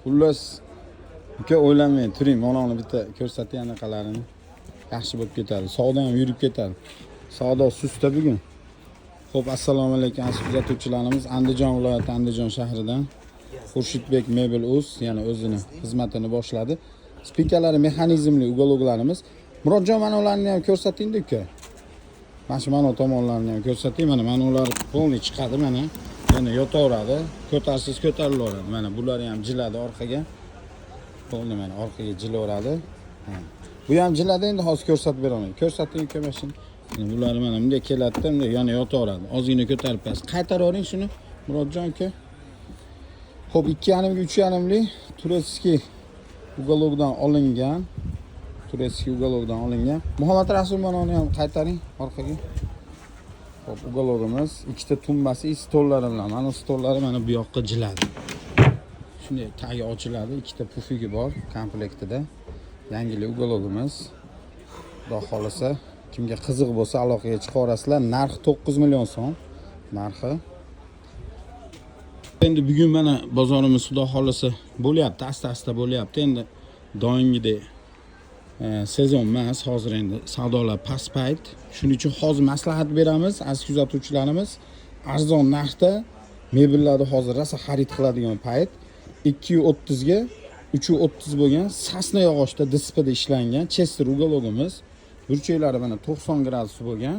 Xullas, uka o'ylanmay turing, maloni bitta ko'rsatay anaqalarini. Yaxshi bo'lib ketadi. Savdo ham yurib ketadi. Savdo sustda bugun. Xo'p, assalomu alaykum aziz kuzatuvchilarimiz. Andijon viloyati Andijon shahridan Xurshidbek Mebel Uz yana o'zini xizmatini boshladi. Spikerlari mexanizmli ugaloglarimiz. Murodjon, mana ularni ham ko'rsating-da uka. Mana tomonlarini ham ko'rsating. Mana ular polni chiqadi mana. Yana yotaveradi. Ko'tarsiz ko'tarilaveradi. Mana bular ham jiladi orqaga. Polni mana orqaga jilaveradi. Bu ham jiladi, endi hozir ko'rsatib beraman. Ko'rsating uka mashina. Bular mana bunday keladi-da, bunday yana yotaveradi. Ozgina ko'tarib past. Qaytaravering shuni Murodjon aka. Xo'p, 2,5 ga 3,5 li turetskiy ugalogdan olingan. Turetskiy ugalogdan olingan. Muhammad Rasul mana uni ham qaytaring orqaga. Xo'p, ugalogimiz ikkita tumbasi, stollari bilan. Mana stollari mana bu yoqqa jiladi. Shunday tagi ochiladi, ikkita pufigi bor komplektida. Yangi ugalogimiz. Xudo xolasa, kimga qiziq bo'lsa aloqaga chiqarasizlar. Narxi 9 million so'm. Narxi. Endi bugun mana bozorimiz xudo xolasa bo'lyapti, asta-asta bo'lyapti. Endi doimgidek sezon emas, hozir endi savdolar past payt. Shuning uchun hozir maslahat beramiz aziz kuzatuvchilarimiz. Arzon narxda mebellarni hozir rosa xarid qiladigan payt. 230 ga 330 bo'lgan sasna yog'ochda displeyda ishlangan Chester ugalogimiz. Burchaklari mana 90 gradus bo'lgan.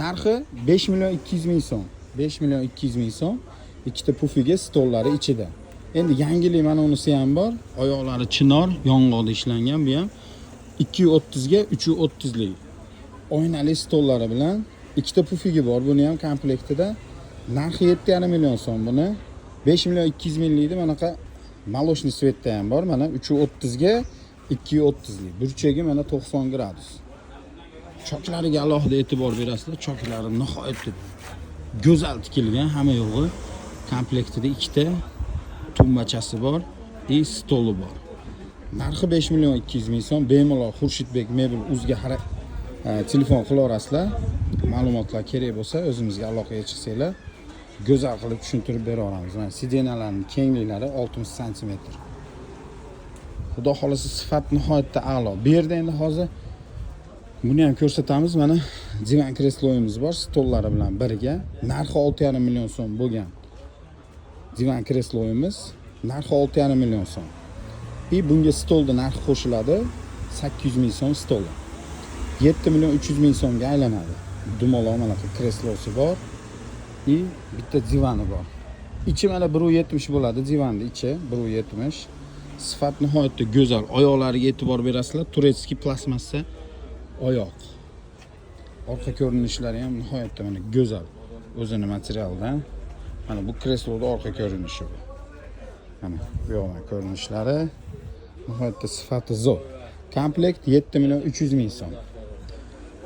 Narxi 5 million 200 ming so'm. 5 million 200 ming so'm. Ikkita pufiga stollari ichida. Endi yangilik mana unisi ham bor. Oyoqlari chinor, yong'oqda ishlangan bu ham 230 ga 330 lik. Oynali stollari bilan ikkita pufigi bor. Buni ham komplektida. Narxi 7,5 million so'm buni. 5 million 200 ming likda manaqa maloshniy svetda ham bor. Mana 330 ga 230 lik. Burchagi mana 90 gradus. Choklariga alohida e'tibor berasizlar. Choklari nihoyatda go'zal tikilgan, hamma yo'g'i. Komplektida ikkita tumbachasi bor, stoli bor. Narxi 5 million 200 ming so'm. Bemalol Xurshidbek Mebel Uzga telefon qilaverasizlar. Ma'lumotlar kerak bo'lsa o'zimizga aloqaga chiqsanglar, go'zal qilib tushuntirib beraveramiz. Mana sidenalarining kengliklari 60 sm. Xudo xolasa sifat nihoyatda a'lo. Bu yerda endi hozir buni ham ko'rsatamiz. Mana divan kresloyimiz bor, stollari bilan birga. Narxi 6,5 million so'm bo'lgan. Divan kresloyimiz narxi 6,5 million so'm. Bunga stolda narxi qo'shiladi 800 ming so'm stoli. 7 million 300 ming so'mga aylanadi. Dumaloq mana kreslosi bor. Bitta divani bor. Ichi mana 1.70 bo'ladi divanning ichi, 1.70. Sifat nihoyatda go'zal. Oyoqlariga e'tibor berasizlar. Turetskiy plastmassa oyoq. Orqa ko'rinishlari ham nihoyatda mana go'zal. O'zini materialdan. Mana bu kresloda orqa ko'rinishi bu. Mana bu yo'g'on ko'rinishlari nihoyatda sifati zo'r. Komplekt 7 million 300 ming so'm.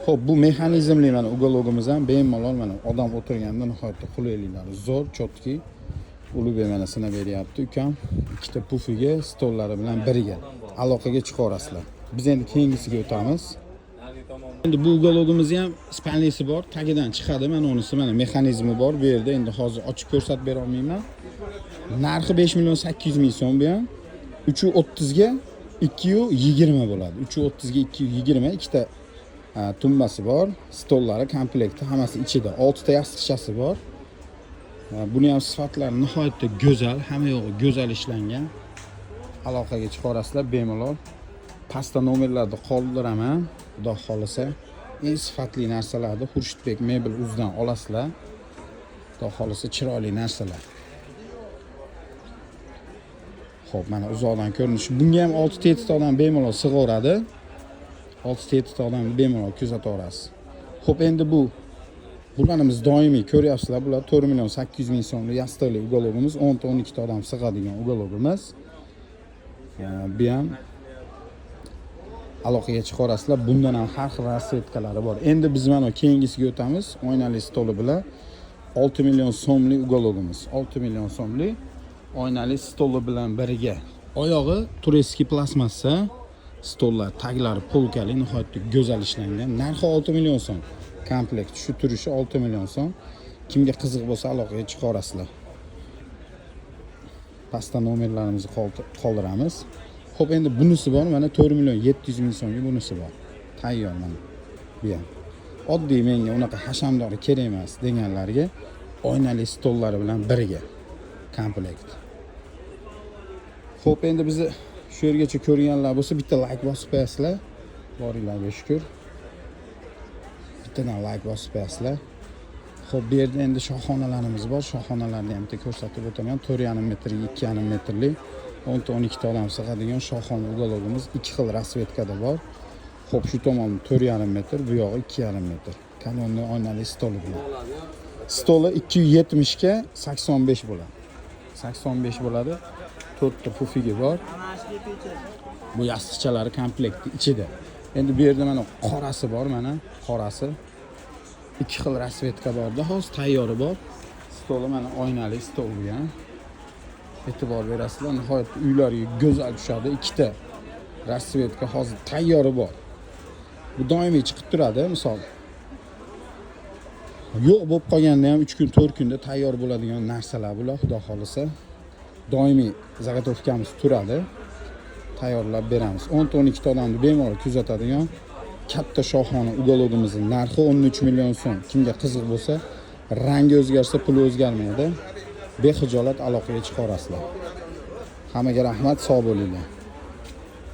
Xo'p, bu mexanizmli mana ugalogimiz ham bemalol mana odam o'tirganda nihoyatda qulayliklari zo'r, chotki. Ulug'bek mana sinab beryapti ukam. Ikkita pufiga, stollari bilan birga aloqaga chiqarasizlar. Biz endi keyingisiga o'tamiz. Endi bu ugalogimiz ham spanlisi bor, tagidan chiqadi. Mana unisi mana mexanizmi bor. Bu yerda endi hozir ochib ko'rsatib bera olmayman. Narxi 5 million 800 ming so'm bu ham. 330 ga 220 bo'ladi. 330 ga 220 ikkita tumbasi bor, stollari komplekti, hammasi ichida. 6 ta yostiqchasi bor. Buni ham sifatlari nihoyatda go'zal, hamma yo'g'i go'zal ishlangan. Aloqaga chiqarasizlar bemalol. Pastda nomerlarni qoldiraman. Xudo xolasa, eng sifatli narsalarni Xurshidbek Mebel Uzdan olasizlar. Xudo xolasa chiroyli narsalar. Xo'p, mana uzoqdan ko'rinishi. Bunga ham 6-7 ta odam bemalol sig'averadi. 6-7 ta odam bemalol kuzataverasiz. Xo'p, endi bularimiz doimiy ko'ryapsizlar. Bular 4 million 800 ming so'mlik yastali ugalogimiz, 10 ta 12 ta odam sig'adigan ugalogimiz. Bu ham aloqaga chiqarasizlar. Bundan ham har xil rasvetkalari bor. Endi biz mana keyingisiga o'tamiz. Oynali stoli bilan 6 million so'mlik ugalogimiz. 6 million so'mlik oynali stoli bilan birga. Oyog'i turetskiy plastmassa, stollar, taglari polkali, nihoyatda go'zal ishlangan. Narxi 6 million so'm. Komplekt shu turishi 6 million so'm. Kimga qiziq bo'lsa aloqaga chiqarasizlar. pastda nomerlarimizni qoldiramiz. Xo'p, endi bunisi bor, mana 4 million 700 ming so'mga bunisi bor. Tayyor mana. Bu ham. Oddiy menga unaqa hashamdori kerak emas deganlarga oynali stollari bilan birga komplekt. Xo'p, endi bizni shu yergacha ko'rganlar bo'lsa, bitta like bosib qo'yasizlar. Boringlarga shukr. Bittadan like bosib qo'yasizlar. Xo'p, bu yerda endi shoxonalarimiz bor. Shoxonalarni ham bitta ko'rsatib o'taman. 4,5 metrli, 2,5 metrli 10-12 ta odam sig'adigan shoxona uгологimiz 2 xil rasvetkada bor. Xo'p, shu tomon 4,5 metr, bu yog'i 2,5 metr. Kanonni oynali stoli bilan. Stoli 270 ga 85 bo'ladi. 85 bo'ladi. 4 ta pufigi bor. Bu yostiqchalari komplekti ichida. Endi bu yerda mana qorasi bor, mana qorasi. 2 xil rasvetka borda, hozir tayyori bor. Stoli mana oynali stol bu ham. E'tibor berasizlar, nihoyat uylarga go'zal tushadi. 2 ta rasvetka hozir tayyori bor. Bu doimiy chiqib turadi, misol. Yo'q bo'lib qolganda ham 3 kun, 4 kunda tayyor bo'ladigan narsalar bular, xudo xolisa. Doimiy zagotovkamiz turadi. Tayyorlab beramiz. 10-12 ta odamni bemalol kuzatadigan katta shohona uгологimizning narxi 13 million so'm. Kimga qiziq bo'lsa, rangi o'zgarsa, puli o'zgarmaydi. Bexijolat aloqaga chiqarasizlar. Hammaga rahmat, sog' bo'linglar.